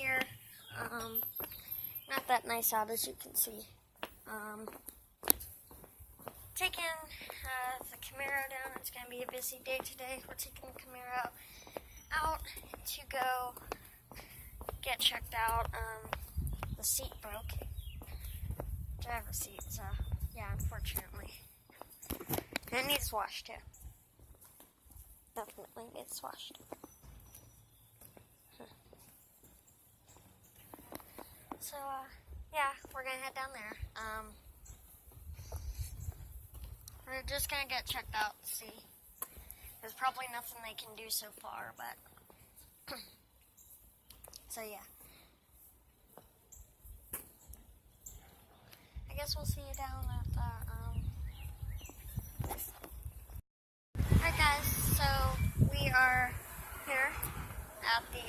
here. Not that nice out, as you can see. Taking the Camaro down. It's going to be a busy day today. We're taking the Camaro out to go get checked out. The seat broke. Driver's seat, so yeah, unfortunately. And it needs washed too. Definitely needs washed. So, yeah, we're gonna head down there. We're just gonna get checked out to see. There's probably nothing they can do so far, but so yeah. I guess we'll see you down at the Alright guys, so we are here at the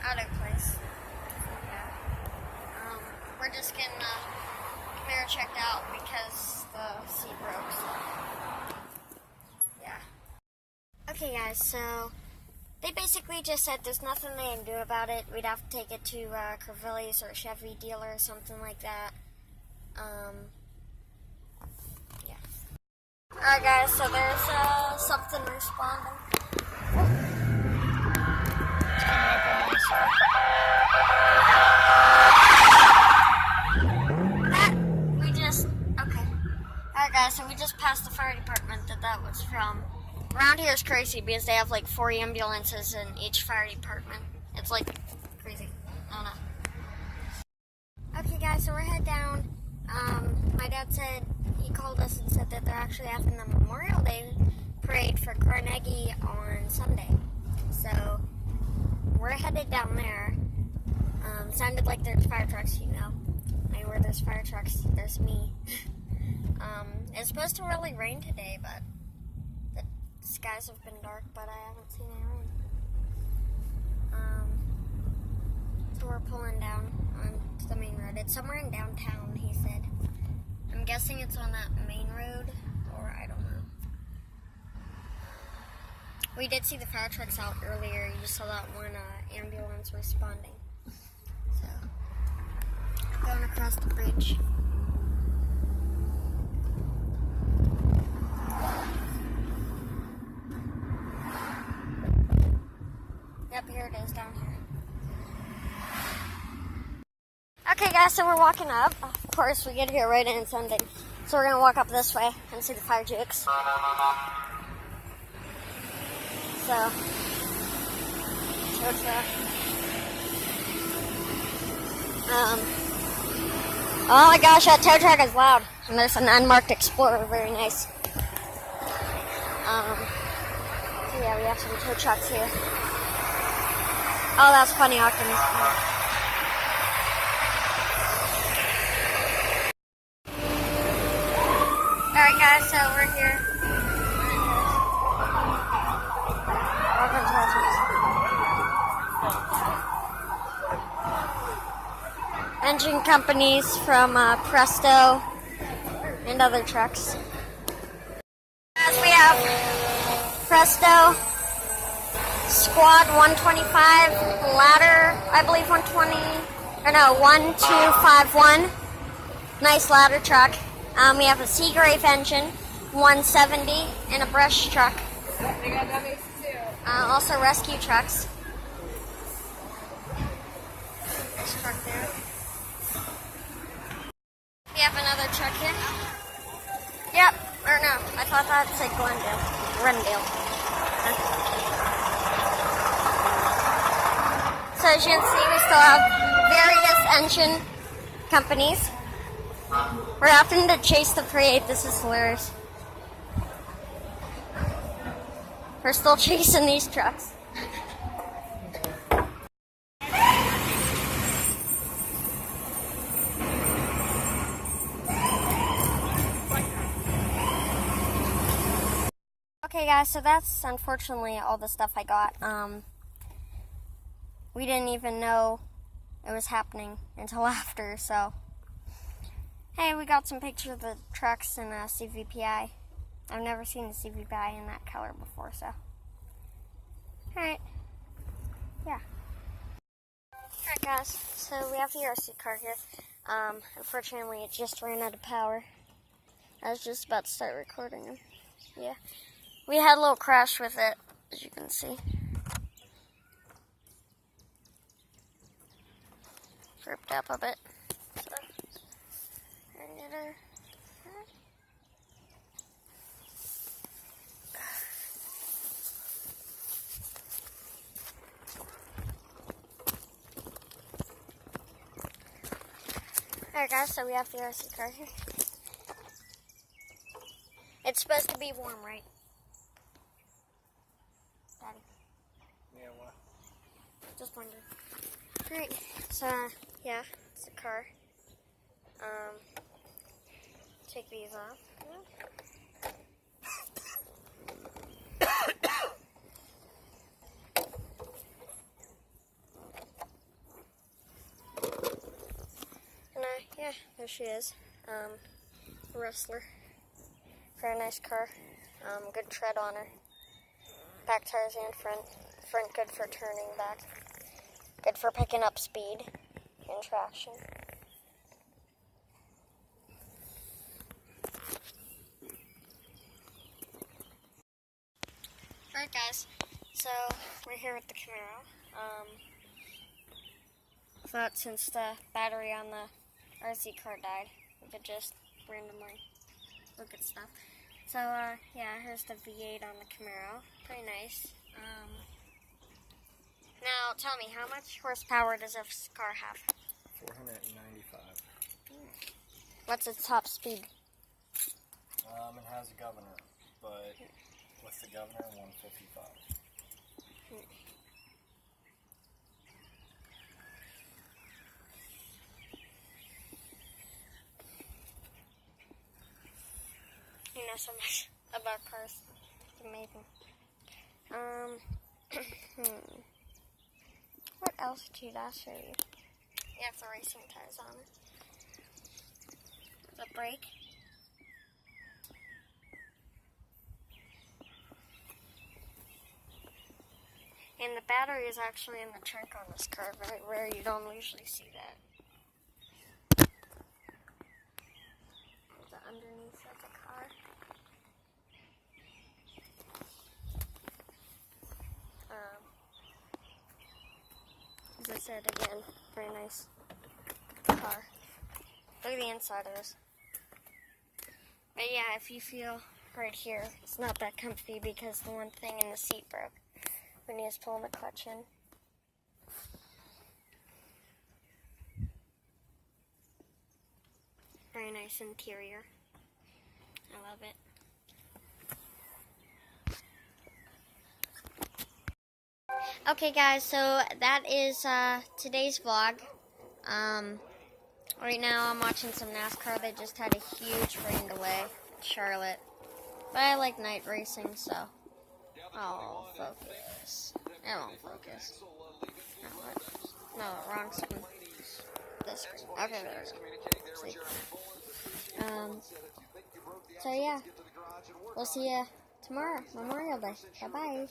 auto place. We're just getting Camaro checked out because the seat broke, so yeah. Okay guys, so they basically just said there's nothing they can do about it. We'd have to take it to Crevilli's or Chevy dealer or something like that. Yeah. Alright guys, so there's something responding. So we just passed the fire department that was from. Around here is crazy because they have like 4 ambulances in each fire department. It's like crazy. I don't know. Okay guys, so we're head down. My dad said, he called us and said that they're actually having the Memorial Day parade for Carnegie on Sunday. So we're headed down there. Sounded like there's fire trucks, you know. And where there's fire trucks, there's me. It's supposed to really rain today, but the skies have been dark, but I haven't seen any rain. So we're pulling down onto the main road. It's somewhere in downtown, he said. I'm guessing it's on that main road, or I don't know. We did see the fire trucks out earlier. You saw that one ambulance responding. So, I'm going across the bridge. Yep, here it is down here. Okay guys, so we're walking up. Of course, we get here right in Sunday. So we're going to walk up this way and see the fire jukes. So it's oh my gosh, that tow truck is loud. And there's an unmarked Explorer, very nice. So yeah, we have some tow trucks here. Oh, that's funny, Optimus. Alright guys, so we're here. Engine companies from Presto and other trucks. As we have Presto, Squad 125, ladder, I believe 120, or no, 1251. Nice ladder truck. We have a Seagrave engine, 170, and a brush truck. Also rescue trucks. This truck there. We have another truck here. Yep, or no, I thought that said Glendale. So as you can see, we still have various engine companies. We're having to chase the parade. This is hilarious. We're still chasing these trucks. Okay guys, so that's unfortunately all the stuff I got. We didn't even know it was happening until after, so. Hey, we got some pictures of the trucks in a CVPI. I've never seen a CVPI in that color before, so. Alright. Yeah. guys, so we have the RC car here. Unfortunately, it just ran out of power. I was just about to start recording him. Yeah. We had a little crash with it, as you can see. Ripped up a bit. So, Alright guys, so we have the RC car here. It's supposed to be warm, right? Daddy? Yeah, what? Just wondering. Alright, so yeah, it's a car. Take these off. Yeah, there she is. Wrestler. Very nice car. Good tread on her. Back tires and front. Front good for turning back. Good for picking up speed and traction. Alright guys, so we're here with the Camaro. Thought since the battery on the RC car died, we could just randomly look at stuff. So yeah, here's the V8 on the Camaro. Pretty nice. Now tell me, how much horsepower does this car have? 495. What's its top speed? It has a governor, but with the governor, 155. You know so much about cars. It's amazing. What else did I show you? You have the racing tires on it. The brake. And the battery is actually in the trunk on this car. Very rare. You don't usually see that. The underneath of the car. As I said again, very nice car. Look at the inside of this. But yeah, if you feel right here, it's not that comfy because the one thing in the seat broke when he was pulling the clutch in. Very nice interior. I love it. Okay guys, so that is today's vlog. Right now I'm watching some NASCAR. They just had a huge rain delay in Charlotte. But I like night racing, so I'll focus. It won't focus. No, what? No, wrong screen. This screen. Okay, there we go. See. So yeah, we'll see you tomorrow, Memorial Day. Bye-bye.